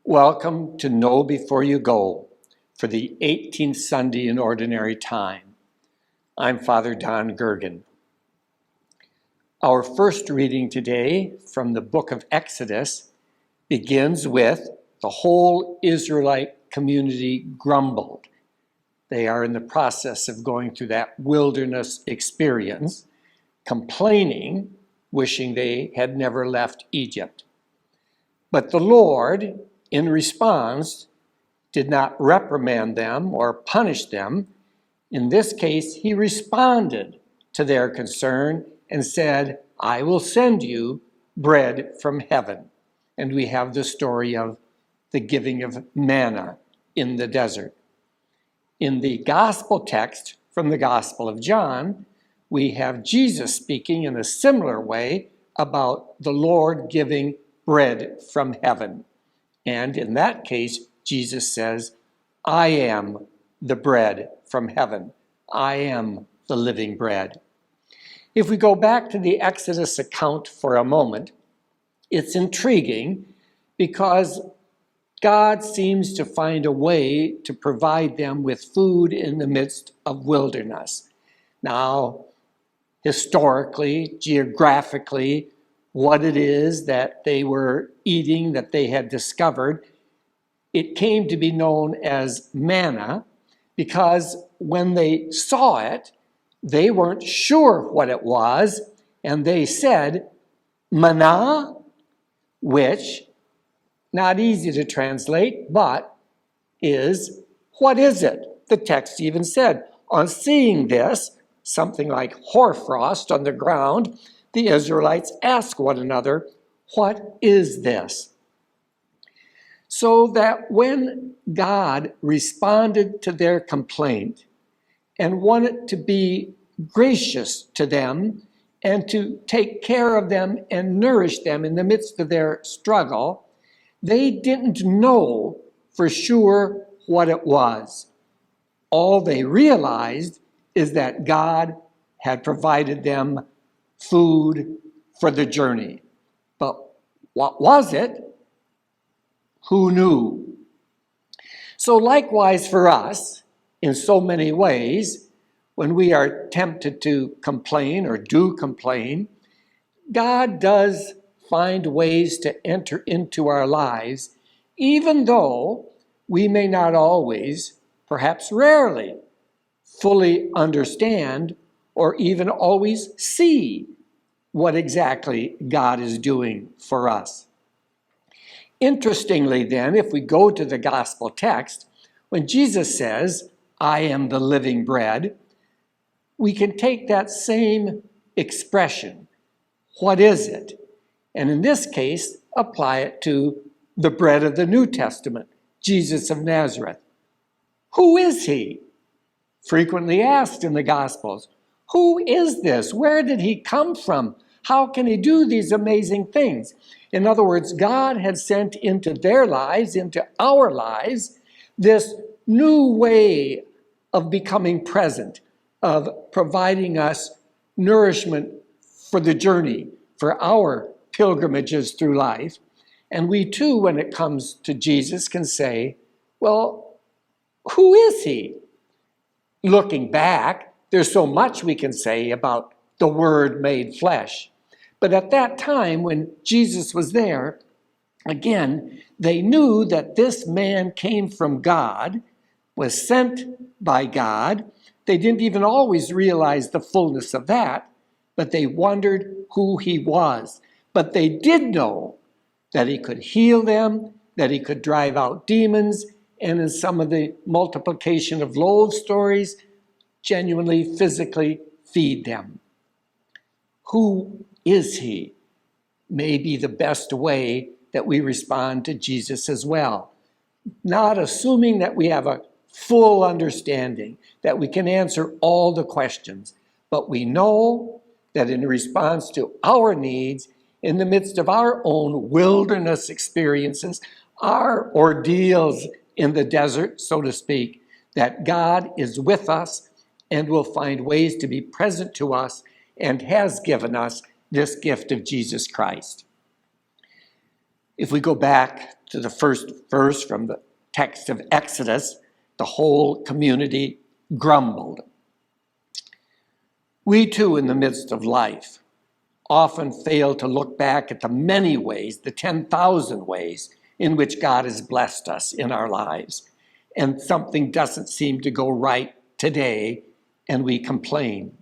Welcome to Know Before You Go for the 18th Sunday in Ordinary Time. I'm Father Don Goergen. Our first reading today from the book of Exodus begins with the whole Israelite community grumbled. They are in the process of going through that wilderness experience, complaining, wishing they had never left Egypt. But the Lord, in response, did not reprimand them or punish them. In this case, he responded to their concern and said, I will send you bread from heaven. And we have the story of the giving of manna in the desert. In the gospel text from the Gospel of John, we have Jesus speaking in a similar way about the Lord giving bread from heaven. And in that case, Jesus says, I am the bread from heaven. I am the living bread. If we go back to the Exodus account for a moment, it's intriguing because God seems to find a way to provide them with food in the midst of wilderness. Now, historically, geographically, what it is that they were eating that they had discovered, it came to be known as manna because when they saw it, they weren't sure what it was, and they said, manna, which, not easy to translate, but is, what is it? The text even said, on seeing this, something like hoarfrost on the ground, the Israelites asked one another, what is this? So that when God responded to their complaint and wanted to be gracious to them and to take care of them and nourish them in the midst of their struggle, they didn't know for sure what it was. All they realized is that God had provided them food for the journey. But what was it? Who knew? So likewise for us, in so many ways, when we are tempted to complain or do complain, God does find ways to enter into our lives, even though we may not always, perhaps rarely, fully understand or even always see what exactly God is doing for us. Interestingly then, if we go to the gospel text, when Jesus says, I am the living bread, we can take that same expression, what is it? And in this case, apply it to the bread of the New Testament, Jesus of Nazareth. Who is he? Frequently asked in the Gospels. Who is this? Where did he come from? How can he do these amazing things? In other words, God had sent into their lives, into our lives, this new way of becoming present, of providing us nourishment for the journey, for our pilgrimages through life. And we too, when it comes to Jesus, can say, well, who is he? Looking back, there's so much we can say about the Word made flesh. But at that time, when Jesus was there, again, they knew that this man came from God, was sent by God. They didn't even always realize the fullness of that, but they wondered who he was. But they did know that he could heal them, that he could drive out demons, and in some of the multiplication of loaves stories, genuinely, physically feed them. Who is he? May be the best way that we respond to Jesus as well. Not assuming that we have a full understanding, that we can answer all the questions, but we know that in response to our needs, in the midst of our own wilderness experiences, our ordeals in the desert, so to speak, that God is with us and will find ways to be present to us and has given us this gift of Jesus Christ. If we go back to the first verse from the text of Exodus, the whole community grumbled. We too, in the midst of life, often fail to look back at the many ways, the 10,000 ways in which God has blessed us in our lives. And something doesn't seem to go right today, and we complain.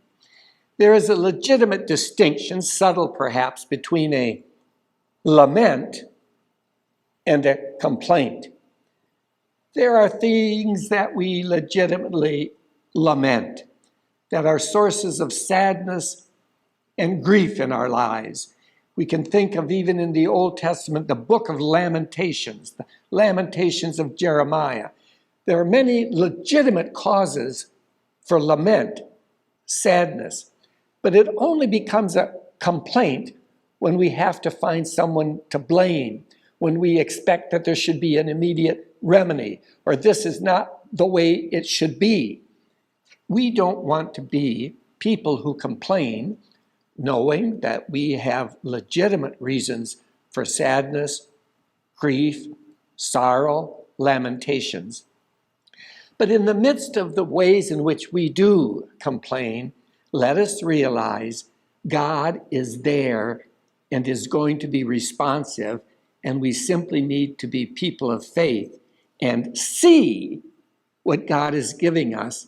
There is a legitimate distinction, subtle perhaps, between a lament and a complaint. There are things that we legitimately lament, that are sources of sadness and grief in our lives. We can think of, even in the Old Testament, the book of Lamentations, the Lamentations of Jeremiah. There are many legitimate causes for lament, sadness, but it only becomes a complaint when we have to find someone to blame, when we expect that there should be an immediate remedy, or this is not the way it should be. We don't want to be people who complain, knowing that we have legitimate reasons for sadness, grief, sorrow, lamentations. But in the midst of the ways in which we do complain, let us realize God is there and is going to be responsive, and we simply need to be people of faith and see what God is giving us,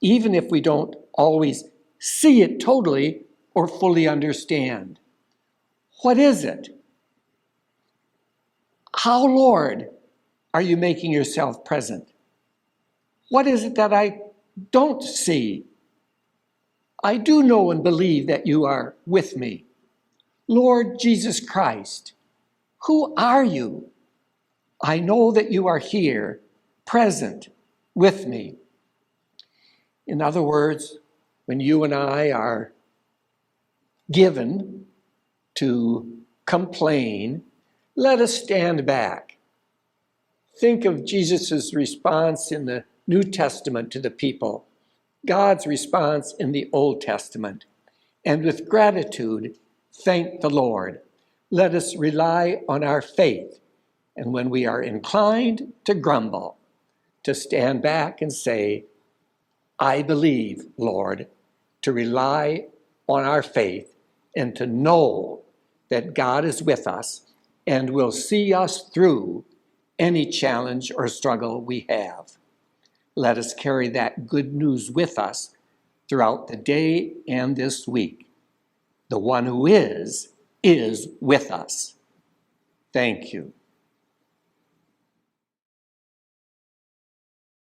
even if we don't always see it totally or fully understand. What is it? How, Lord, are you making yourself present? What is it that I don't see? I do know and believe that you are with me. Lord Jesus Christ, who are you? I know that you are here, present with me. In other words, when you and I are given to complain, let us stand back. Think of Jesus' response in the New Testament to the people, God's response in the Old Testament, and with gratitude, thank the Lord. Let us rely on our faith, and when we are inclined to grumble, to stand back and say, I believe, Lord, to rely on our faith and to know that God is with us and will see us through any challenge or struggle we have. Let us carry that good news with us throughout the day and this week. The one who is with us. Thank you.